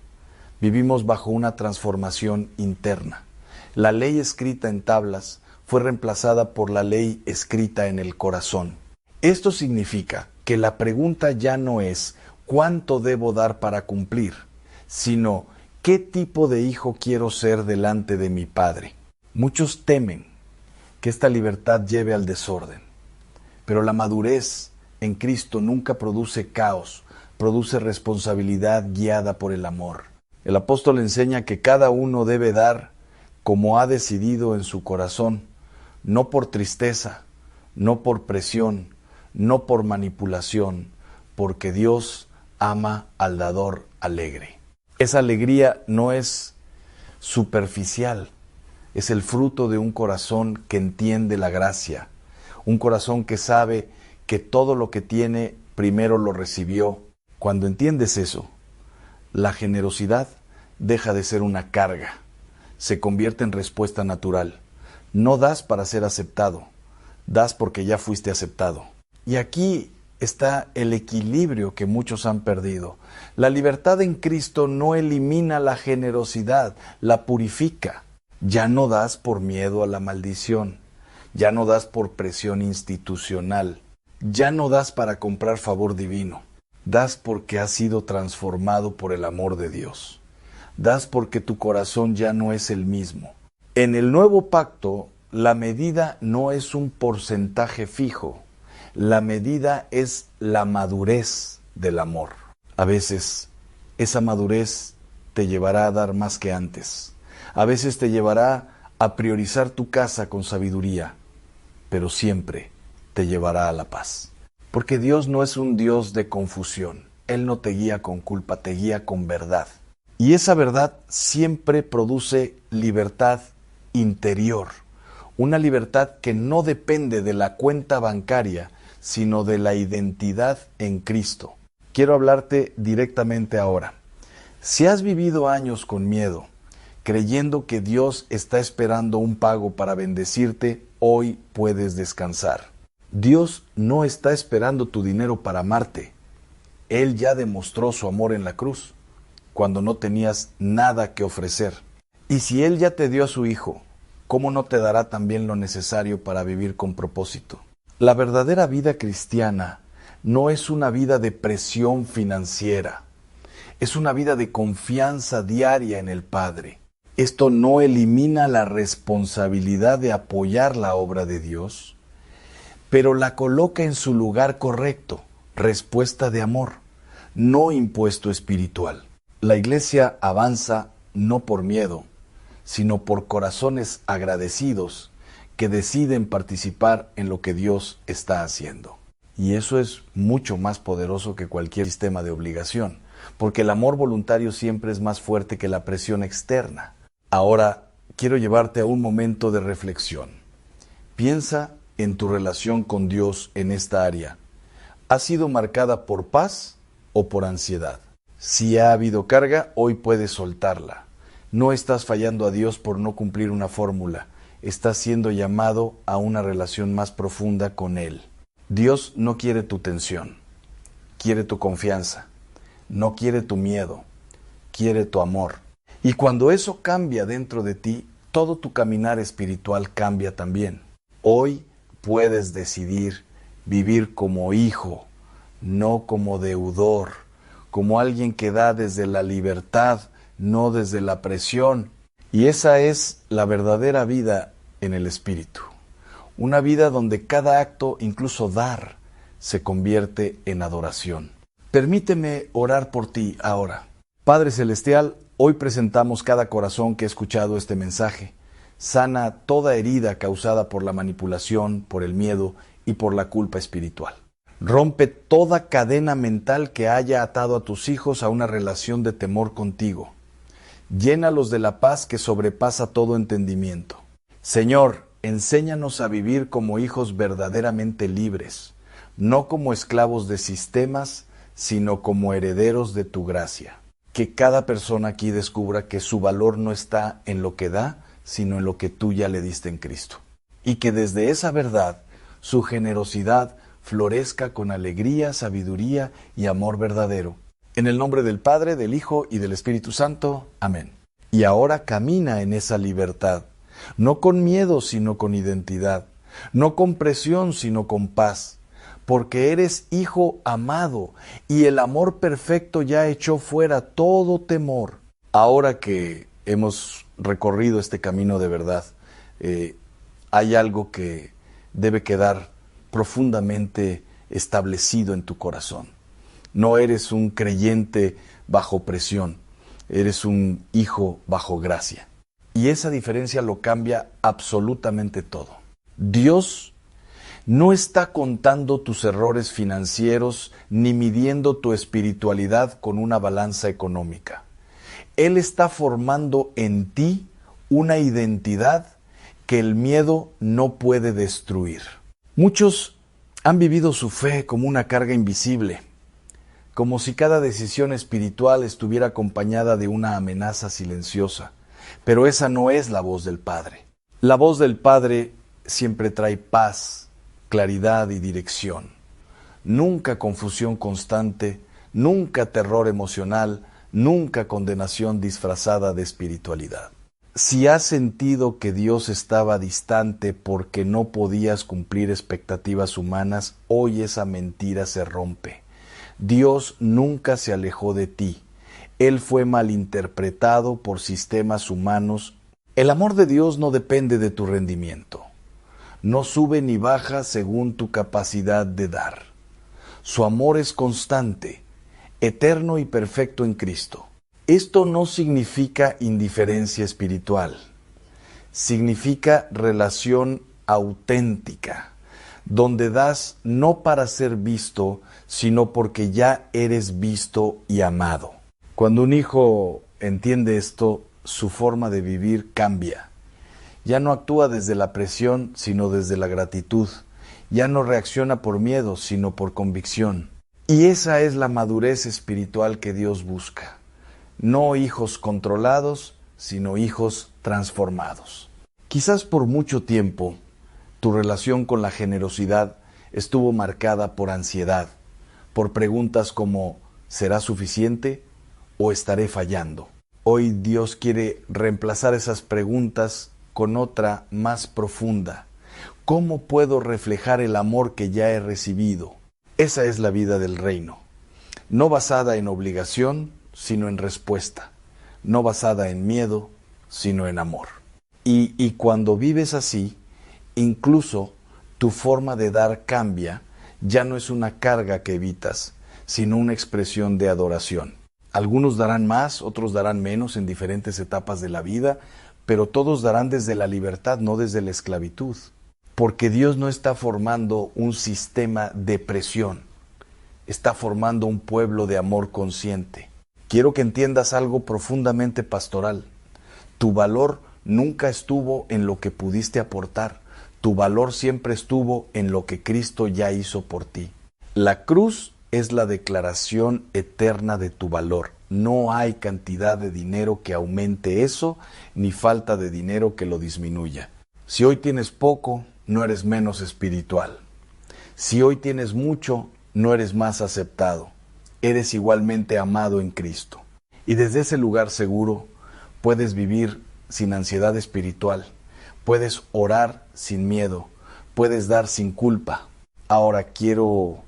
vivimos bajo una transformación interna. La ley escrita en tablas fue reemplazada por la ley escrita en el corazón. Esto significa que la pregunta ya no es ¿cuánto debo dar para cumplir?, sino ¿qué tipo de hijo quiero ser delante de mi Padre? Muchos temen que esta libertad lleve al desorden, pero la madurez en Cristo nunca produce caos, produce responsabilidad guiada por el amor. El apóstol enseña que cada uno debe dar como ha decidido en su corazón, no por tristeza, no por presión, no por manipulación, porque Dios ama al dador alegre. Esa alegría no es superficial, es el fruto de un corazón que entiende la gracia, un corazón que sabe que todo lo que tiene primero lo recibió. Cuando entiendes eso, la generosidad deja de ser una carga, se convierte en respuesta natural. No das para ser aceptado, das porque ya fuiste aceptado. Y aquí está el equilibrio que muchos han perdido. La libertad en Cristo no elimina la generosidad, la purifica. Ya no das por miedo a la maldición, ya no das por presión institucional, ya no das para comprar favor divino. Das porque has sido transformado por el amor de Dios. Das porque tu corazón ya no es el mismo. En el nuevo pacto, la medida no es un porcentaje fijo. La medida es la madurez del amor. A veces, esa madurez te llevará a dar más que antes. A veces te llevará a priorizar tu casa con sabiduría, pero siempre te llevará a la paz. Porque Dios no es un Dios de confusión. Él no te guía con culpa, te guía con verdad. Y esa verdad siempre produce libertad interior. Una libertad que no depende de la cuenta bancaria, sino de la identidad en Cristo. Quiero hablarte directamente ahora. Si has vivido años con miedo, creyendo que Dios está esperando un pago para bendecirte, hoy puedes descansar. Dios no está esperando tu dinero para amarte. Él ya demostró su amor en la cruz, cuando no tenías nada que ofrecer. Y si Él ya te dio a su Hijo, ¿cómo no te dará también lo necesario para vivir con propósito? La verdadera vida cristiana no es una vida de presión financiera, es una vida de confianza diaria en el Padre. Esto no elimina la responsabilidad de apoyar la obra de Dios, pero la coloca en su lugar correcto, respuesta de amor, no impuesto espiritual. La iglesia avanza no por miedo, sino por corazones agradecidos que deciden participar en lo que Dios está haciendo. Y eso es mucho más poderoso que cualquier sistema de obligación, porque el amor voluntario siempre es más fuerte que la presión externa. Ahora quiero llevarte a un momento de reflexión. Piensa en tu relación con Dios en esta área. ¿Ha sido marcada por paz o por ansiedad? Si ha habido carga, hoy puedes soltarla. No estás fallando a Dios por no cumplir una fórmula. Estás siendo llamado a una relación más profunda con Él. Dios no quiere tu tensión, quiere tu confianza, no quiere tu miedo, quiere tu amor. Y cuando eso cambia dentro de ti, todo tu caminar espiritual cambia también. Hoy puedes decidir vivir como hijo, no como deudor, como alguien que da desde la libertad, no desde la presión. Y esa es la verdadera vida en el Espíritu. Una vida donde cada acto, incluso dar, se convierte en adoración. Permíteme orar por ti ahora. Padre Celestial, hoy presentamos cada corazón que ha escuchado este mensaje. Sana toda herida causada por la manipulación, por el miedo y por la culpa espiritual. Rompe toda cadena mental que haya atado a tus hijos a una relación de temor contigo. Llénalos de la paz que sobrepasa todo entendimiento. Señor, enséñanos a vivir como hijos verdaderamente libres, no como esclavos de sistemas, sino como herederos de tu gracia. Que cada persona aquí descubra que su valor no está en lo que da, sino en lo que tú ya le diste en Cristo. Y que desde esa verdad, su generosidad florezca con alegría, sabiduría y amor verdadero. En el nombre del Padre, del Hijo y del Espíritu Santo. Amén. Y ahora camina en esa libertad, no con miedo, sino con identidad, no con presión, sino con paz, porque eres hijo amado y el amor perfecto ya echó fuera todo temor. Ahora que hemos recorrido este camino de verdad, hay algo que debe quedar profundamente establecido en tu corazón. No eres un creyente bajo presión, eres un hijo bajo gracia. Y esa diferencia lo cambia absolutamente todo. Dios no está contando tus errores financieros ni midiendo tu espiritualidad con una balanza económica. Él está formando en ti una identidad que el miedo no puede destruir. Muchos han vivido su fe como una carga invisible, como si cada decisión espiritual estuviera acompañada de una amenaza silenciosa. Pero esa no es la voz del Padre. La voz del Padre siempre trae paz, claridad y dirección. Nunca confusión constante, nunca terror emocional, nunca condenación disfrazada de espiritualidad. Si has sentido que Dios estaba distante porque no podías cumplir expectativas humanas, hoy esa mentira se rompe. Dios nunca se alejó de ti. Él fue malinterpretado por sistemas humanos. El amor de Dios no depende de tu rendimiento. No sube ni baja según tu capacidad de dar. Su amor es constante, eterno y perfecto en Cristo. Esto no significa indiferencia espiritual. Significa relación auténtica, donde das no para ser visto, sino porque ya eres visto y amado. Cuando un hijo entiende esto, su forma de vivir cambia. Ya no actúa desde la presión, sino desde la gratitud. Ya no reacciona por miedo, sino por convicción. Y esa es la madurez espiritual que Dios busca. No hijos controlados, sino hijos transformados. Quizás por mucho tiempo, tu relación con la generosidad estuvo marcada por ansiedad, por preguntas como ¿será suficiente o estaré fallando? Hoy Dios quiere reemplazar esas preguntas con otra más profunda. ¿Cómo puedo reflejar el amor que ya he recibido? Esa es la vida del reino, no basada en obligación, sino en respuesta, no basada en miedo, sino en amor. Y cuando vives así, incluso tu forma de dar cambia, ya no es una carga que evitas, sino una expresión de adoración. Algunos darán más, otros darán menos en diferentes etapas de la vida, pero todos darán desde la libertad, no desde la esclavitud. Porque Dios no está formando un sistema de presión, está formando un pueblo de amor consciente. Quiero que entiendas algo profundamente pastoral. Tu valor nunca estuvo en lo que pudiste aportar. Tu valor siempre estuvo en lo que Cristo ya hizo por ti. La cruz es la declaración eterna de tu valor. No hay cantidad de dinero que aumente eso, ni falta de dinero que lo disminuya. Si hoy tienes poco, no eres menos espiritual. Si hoy tienes mucho, no eres más aceptado. Eres igualmente amado en Cristo. Y desde ese lugar seguro puedes vivir sin ansiedad espiritual. Puedes orar sin miedo. Puedes dar sin culpa. Ahora quiero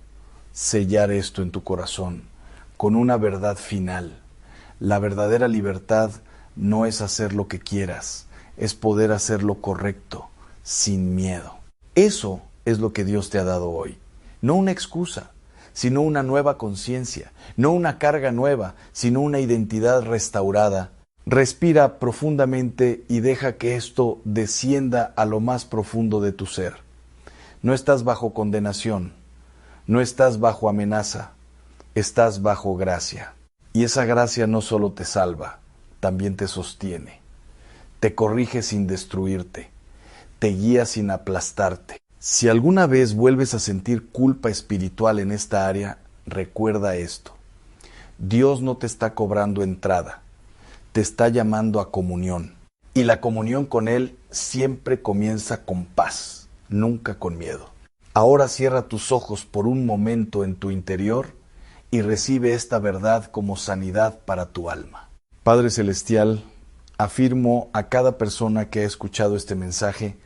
sellar esto en tu corazón con una verdad final. La verdadera libertad no es hacer lo que quieras, es poder hacer lo correcto, sin miedo. Eso es lo que Dios te ha dado hoy. No una excusa, sino una nueva conciencia, no una carga nueva, sino una identidad restaurada. Respira profundamente y deja que esto descienda a lo más profundo de tu ser. No estás bajo condenación, no estás bajo amenaza, estás bajo gracia. Y esa gracia no solo te salva, también te sostiene. Te corrige sin destruirte, te guía sin aplastarte. Si alguna vez vuelves a sentir culpa espiritual en esta área, recuerda esto. Dios no te está cobrando entrada, te está llamando a comunión. Y la comunión con Él siempre comienza con paz, nunca con miedo. Ahora cierra tus ojos por un momento en tu interior y recibe esta verdad como sanidad para tu alma. Padre Celestial, afirmo a cada persona que ha escuchado este mensaje,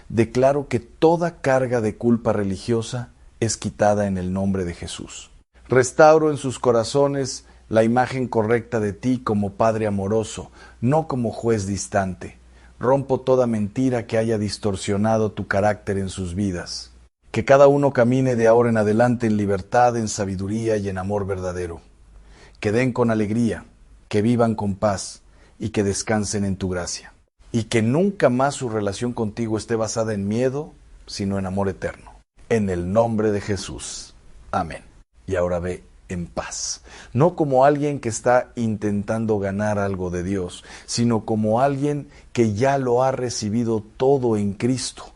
declaro que toda carga de culpa religiosa es quitada en el nombre de Jesús. Restauro en sus corazones la imagen correcta de ti como Padre amoroso, no como juez distante. Rompo toda mentira que haya distorsionado tu carácter en sus vidas. Que cada uno camine de ahora en adelante en libertad, en sabiduría y en amor verdadero. Que den con alegría, que vivan con paz y que descansen en tu gracia. Y que nunca más su relación contigo esté basada en miedo, sino en amor eterno. En el nombre de Jesús. Amén. Y ahora ve en paz. No como alguien que está intentando ganar algo de Dios, sino como alguien que ya lo ha recibido todo en Cristo.